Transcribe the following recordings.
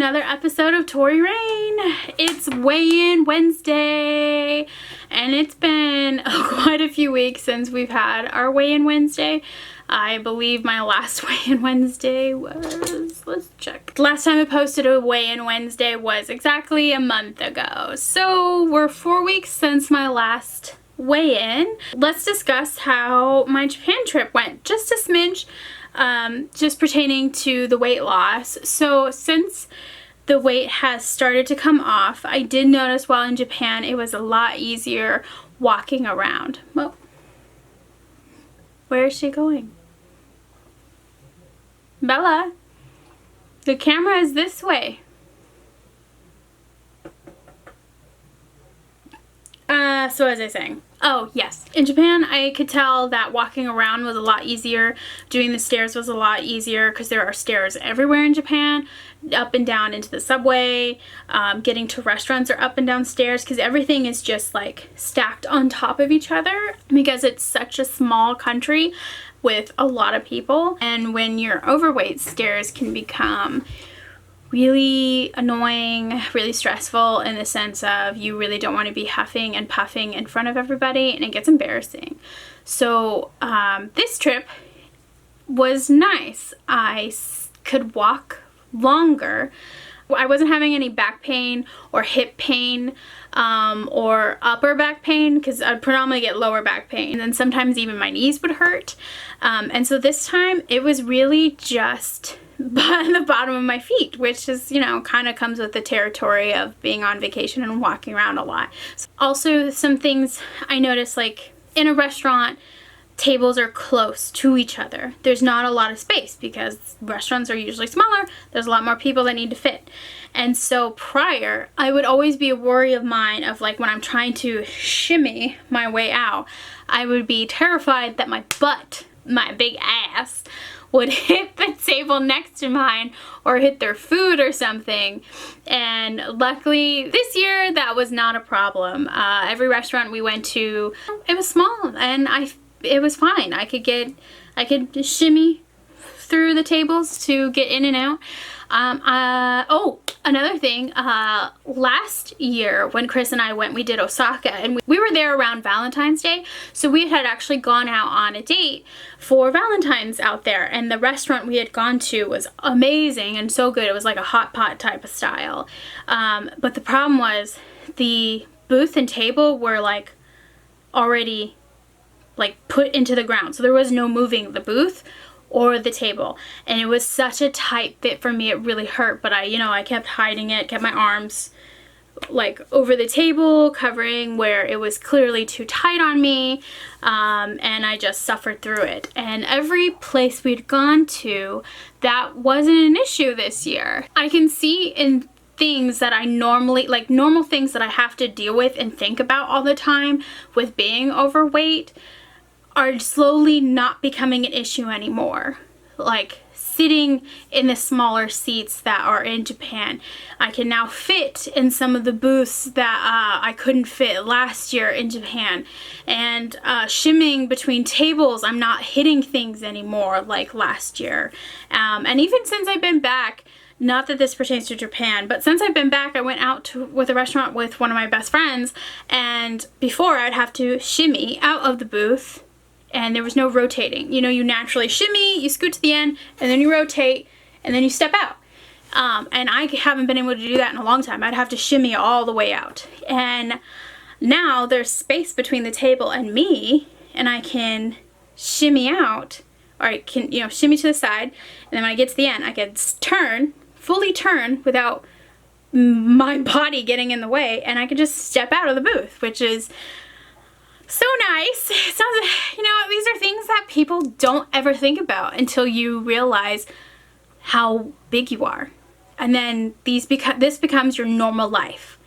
another episode of Tori Rain. It's weigh-in Wednesday, and it's been quite a few weeks since we've had our weigh-in Wednesday. I believe my last weigh-in Wednesday was, let's check. Last time I posted a weigh-in Wednesday was exactly a month ago. So we're 4 weeks since my last weigh-in. Let's discuss how my Japan trip went. Just a smidge. Just pertaining to the weight loss. So since the weight has started to come off, I did notice while in Japan it was a lot easier walking around. Well, where is she going? Bella, the camera is this way. So as I was saying, oh yes, in Japan I could tell that walking around was a lot easier, doing the stairs was a lot easier because there are stairs everywhere in Japan, up and down into the subway, getting to restaurants are up and down stairs because everything is just like stacked on top of each other because it's such a small country with a lot of people, and when you're overweight, stairs can become really annoying, really stressful in the sense of you really don't want to be huffing and puffing in front of everybody, and it gets embarrassing. So this trip was nice. I could walk longer. I wasn't having any back pain or hip pain or upper back pain because I'd predominantly get lower back pain, and then sometimes even my knees would hurt. And so this time it was really just the bottom of my feet, which is, you know, kind of comes with the territory of being on vacation and walking around a lot. Also, some things I noticed, like in a restaurant, tables are close to each other. There's not a lot of space because restaurants are usually smaller. There's a lot more people that need to fit. And so prior, I would always be a worry of mine of like when I'm trying to shimmy my way out, I would be terrified that my butt, my big ass, would hit the table next to mine or hit their food or something. And luckily this year that was not a problem. Every restaurant we went to, it was small and it was fine. I could shimmy through the tables to get in and out. Oh, another thing, last year when Chris and I went, we did Osaka, and we were there around Valentine's Day, so we had actually gone out on a date for Valentine's out there, and the restaurant we had gone to was amazing and so good. It was like a hot pot type of style, but the problem was the booth and table were like already like put into the ground, so there was no moving the booth or the table, and it was such a tight fit for me. It really hurt, but I kept hiding it, kept my arms like over the table, covering where it was clearly too tight on me, and I just suffered through it. And every place we'd gone to, that wasn't an issue this year. I can see in things that I normally, like normal things that I have to deal with and think about all the time with being overweight, are slowly not becoming an issue anymore. Like sitting in the smaller seats that are in Japan, I can now fit in some of the booths that I couldn't fit last year in Japan, and shimming between tables, I'm not hitting things anymore like last year. And even since I've been back, not that this pertains to Japan, but since I've been back, I went out with a restaurant with one of my best friends, and before I'd have to shimmy out of the booth, and there was no rotating. You know, you naturally shimmy, you scoot to the end, and then you rotate, and then you step out. And I haven't been able to do that in a long time. I'd have to shimmy all the way out. And now there's space between the table and me, and I can shimmy out, or I can, shimmy to the side, and then when I get to the end, I can turn, fully turn without my body getting in the way, and I can just step out of the booth, which is so nice. It sounds, these are things that people don't ever think about until you realize how big you are. And then this becomes your normal life.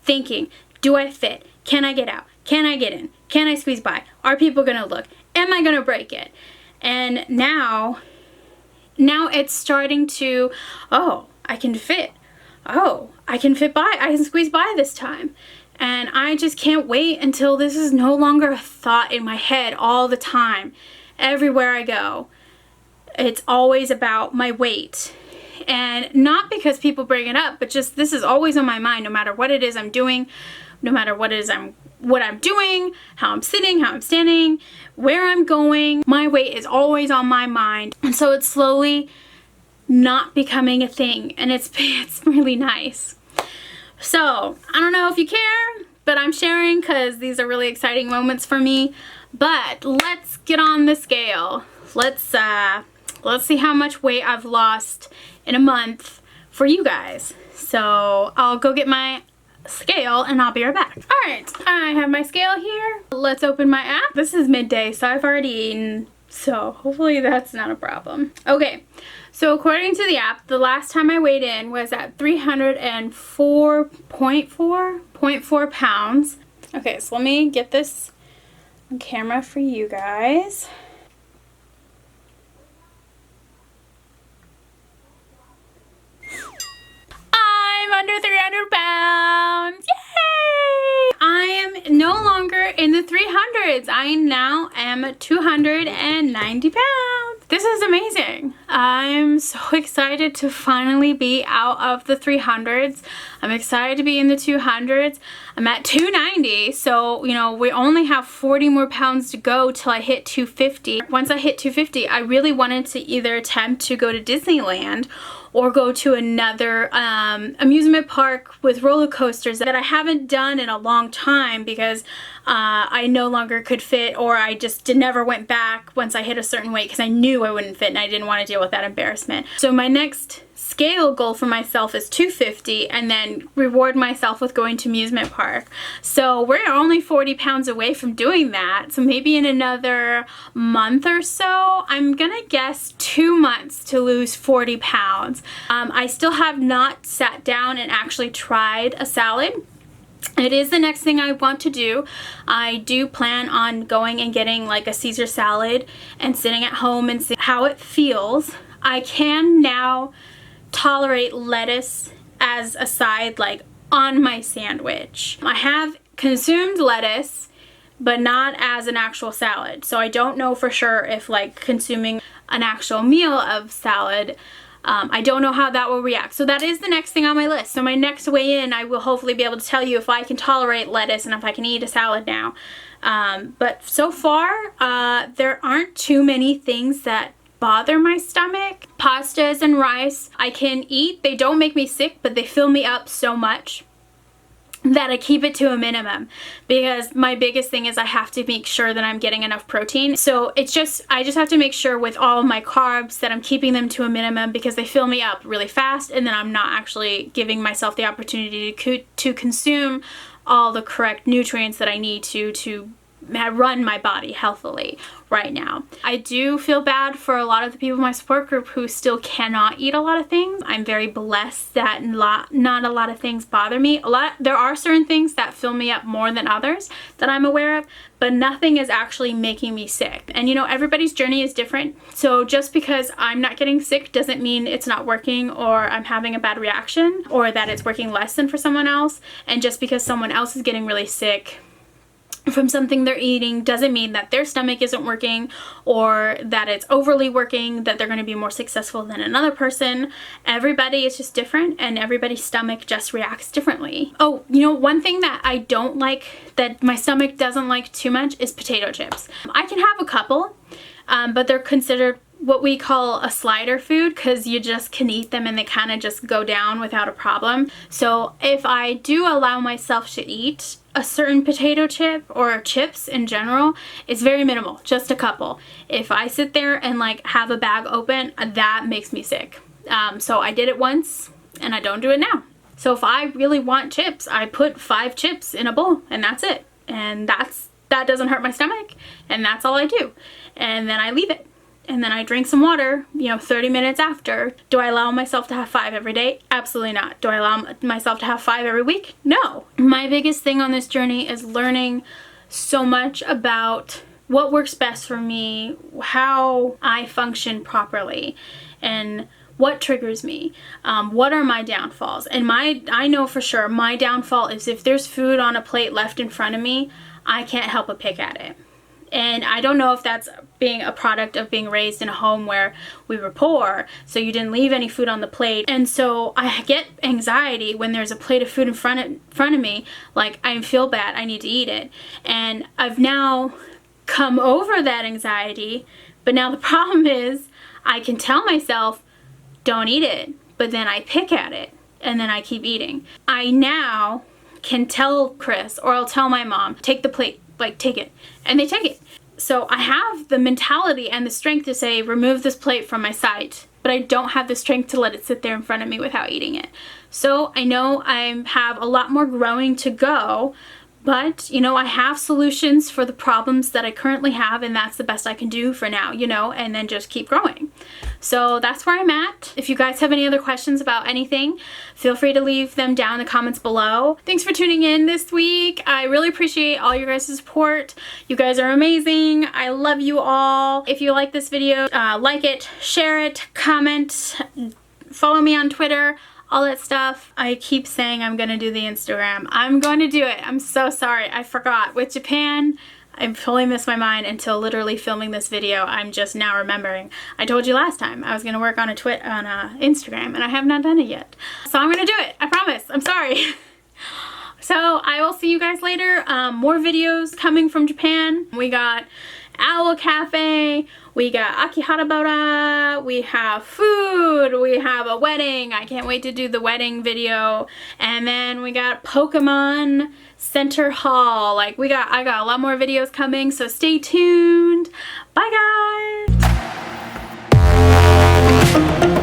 Thinking, do I fit? Can I get out? Can I get in? Can I squeeze by? Are people gonna look? Am I gonna break it? And now it's starting to, oh, I can fit. Oh, I can fit by. I can squeeze by this time. And I just can't wait until this is no longer a thought in my head all the time. Everywhere I go, it's always about my weight. And not because people bring it up, but just this is always on my mind, no matter what it is I'm doing, no matter what I'm doing, how I'm sitting, how I'm standing, where I'm going. My weight is always on my mind. And so it's slowly not becoming a thing, and it's really nice. So I don't know if you care, but I'm sharing because these are really exciting moments for me. But let's get on the scale. Let's see how much weight I've lost in a month for you guys. So I'll go get my scale and I'll be right back. Alright, I have my scale here. Let's open my app. This is midday, so I've already eaten, so hopefully that's not a problem. Okay, so according to the app, the last time I weighed in was at 304.4 pounds. Okay, so let me get this on camera for you guys. I'm under 300 pounds. Yay! I am no longer in the 300s. I now am 290 pounds. This is amazing. I'm so excited to finally be out of the 300s. I'm excited to be in the 200s. I'm at 290, so you know, we only have 40 more pounds to go till I hit 250. Once I hit 250, I really wanted to either attempt to go to Disneyland or go to another amusement park with roller coasters that I haven't done in a long time because I no longer could fit, or I just never went back once I hit a certain weight because I knew I wouldn't fit and I didn't want to deal with that embarrassment. So my next scale goal for myself is 250, and then reward myself with going to amusement park. So we're only 40 pounds away from doing that. So maybe in another month or so, I'm gonna guess 2 months to lose 40 pounds. I still have not sat down and actually tried a salad. It is the next thing I want to do. I do plan on going and getting like a Caesar salad and sitting at home and see how it feels. I can now tolerate lettuce as a side, like on my sandwich. I have consumed lettuce, but not as an actual salad. So I don't know for sure if like consuming an actual meal of salad, I don't know how that will react. So that is the next thing on my list. So my next weigh in, I will hopefully be able to tell you if I can tolerate lettuce and if I can eat a salad now. But so far, there aren't too many things that bother my stomach. Pastas and rice I can eat. They don't make me sick, but they fill me up so much that I keep it to a minimum, because my biggest thing is I have to make sure that I'm getting enough protein. So I just have to make sure with all of my carbs that I'm keeping them to a minimum, because they fill me up really fast and then I'm not actually giving myself the opportunity to consume all the correct nutrients that I need to run my body healthily right now. I do feel bad for a lot of the people in my support group who still cannot eat a lot of things. I'm very blessed that not a lot of things bother me. There are certain things that fill me up more than others that I'm aware of, but nothing is actually making me sick. And you know, everybody's journey is different. So just because I'm not getting sick doesn't mean it's not working, or I'm having a bad reaction, or that it's working less than for someone else. And just because someone else is getting really sick from something they're eating doesn't mean that their stomach isn't working, or that it's overly working, that they're going to be more successful than another person. Everybody is just different, and everybody's stomach just reacts differently. Oh, you know, one thing that I don't like, that my stomach doesn't like too much, is potato chips. I can have a couple, but they're considered what we call a slider food, because you just can eat them and they kind of just go down without a problem. So if I do allow myself to eat a certain potato chip or chips in general, it's very minimal, just a couple. If I sit there and like have a bag open, that makes me sick. So I did it once and I don't do it now. So if I really want chips, I put 5 chips in a bowl and that's it. And that doesn't hurt my stomach, and that's all I do. And then I leave it. And then I drink some water, you know, 30 minutes after. Do I allow myself to have 5 every day? Absolutely not. Do I allow myself to have 5 every week? No. My biggest thing on this journey is learning so much about what works best for me, how I function properly, and what triggers me. What are my downfalls? And I know for sure my downfall is if there's food on a plate left in front of me, I can't help but pick at it. And I don't know if that's being a product of being raised in a home where we were poor, so you didn't leave any food on the plate. And so I get anxiety when there's a plate of food in front of me, like I feel bad, I need to eat it. And I've now come over that anxiety, but now the problem is I can tell myself, don't eat it, but then I pick at it and then I keep eating. I now can tell Chris, or I'll tell my mom, take the plate, like take it, and they take it. So I have the mentality and the strength to say, remove this plate from my sight, but I don't have the strength to let it sit there in front of me without eating it. So I know I have a lot more growing to go, but, you know, I have solutions for the problems that I currently have, and that's the best I can do for now, you know, and then just keep growing. So that's where I'm at. If you guys have any other questions about anything, feel free to leave them down in the comments below. Thanks for tuning in this week. I really appreciate all your guys' support. You guys are amazing. I love you all. If you like this video, like it, share it, comment, follow me on Twitter, all that stuff. I keep saying I'm gonna do the Instagram. I'm going to do it. I'm so sorry. I forgot. With Japan, I totally missed my mind until literally filming this video. I'm just now remembering. I told you last time I was gonna work on Instagram, and I have not done it yet. So I'm gonna do it. I promise. I'm sorry. So I will see you guys later. More videos coming from Japan. We got Owl Cafe, we got Akihabara, we have food, we have a wedding. I can't wait to do the wedding video. And then we got Pokemon Center Hall. Like I got a lot more videos coming, so stay tuned. Bye guys.